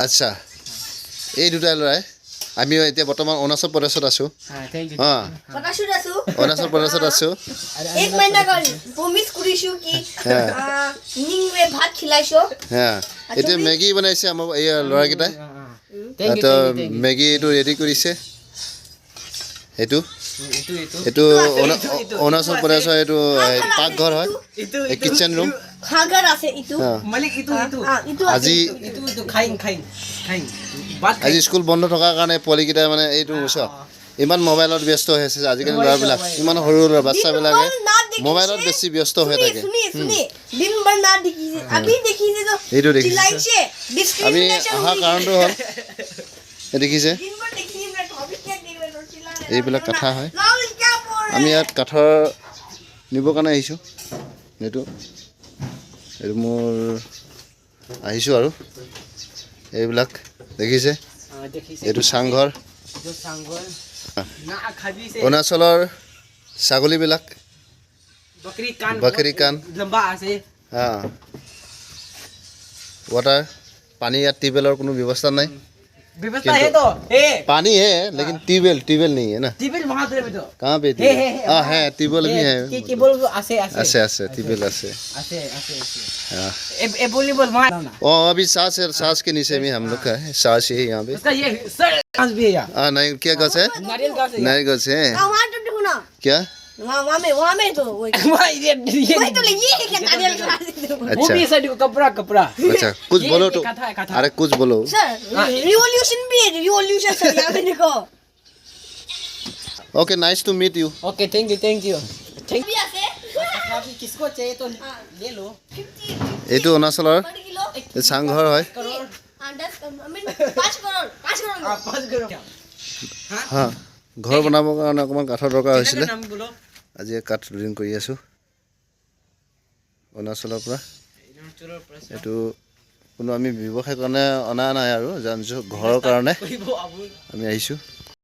আচ্ছা এই দুটা লৰাই আমি এতিয়া বৰ্তমান অৰুণাচল প্ৰদেশত আছো অৰুণাচল প্ৰদেশত আছো एक महीना का प्रॉमिस কৰিছো কি নিংৱে ভাত খিলাইছো এতিয়া মেগী বনাইছে আমাৰ এই লৰাকেইটাই তো মেগী এইটো ৰেডি কৰিছে এইটো এইটো অৰুণাচল প্ৰদেশৰ এইটো পাকঘৰ হয় এই কিচেন ৰুম খাগৰ আছে ইটো মালিক ইটো আজি ইটো খাইং আজি স্কুল বন্ধ থকাৰ কাৰণে পোৱালিকেইটা মানে এইটো ইমান মোবাইলত ব্যস্ত হৈ আছে আজিকালি ল'ৰাবিলাক ইমান সৰু সৰু বাচ্চাবিলাকে মোবাইলত বেছি ব্যস্ত হৈ থাকে দিন ভৰ না দেখিছে আমি দেখিছে তো এইটো দেখিছে চিলাইছে আমি অহা কাৰণটো হ'ল দেখিছে দিন ভৰ দেখিছে না টপিক কে দিলে চিলাই এইবিলাক কথা হয় আমি ইয়াত কাঠৰ নিবৰ কাৰণে আহিছোঁ এইটো এইটো মোৰ আহিছোঁ আৰু এইবিলাক দেখিছে এইটো চাংঘৰ অৰুণাচলৰ ছাগলীবিলাক বকৰি কাণ वाटर पानी या ट्यूबवेल কোনো ব্যৱস্থা নাই व्यवस्था है तो पानी है लेकिन ट्यूबवेल नहीं है ना ट्यूबवेल वहां पे तो कहां पे हां है ट्यूबवेल भी है ट्यूबवेल ऐसे ट्यूबवेल ऐसे हां ए वॉलीबॉल वहां ओ अभी सांस के नीचे में हम लोग का है सांस है यहां पे उसका ये सर सांस भी है यार हां नहीं क्या गछ है नारियल गछ है टमाटर देखो ना क्या वहां में तो वही तो ये क्या नारियल खा वो भी साइड को कपड़ा अच्छा कुछ बोलो तो अरे कुछ बोलो सर रिवॉल्यूशन भी है रिवॉल्यूशन सर यहां पे देखो okay nice to meet you okay thank you भी আছে अभी किसको चाहिए तो ले लो এইটো অৰুণাচলৰ চাংঘৰ হয় 5 करोड़ 5 करोड़ हां ঘৰ বনাবৰ কাৰণে অকমান কাঠৰ দৰকাৰ হৈছিল नाम बोलो আজি কাঠ লোডিং কৰি আছো অৰুণাচলৰ পৰা এইটো কোনো আমি ব্যৱসায় কাৰণে অনা নাই আৰু জানিছো ঘৰৰ কাৰণে আমি আহিছো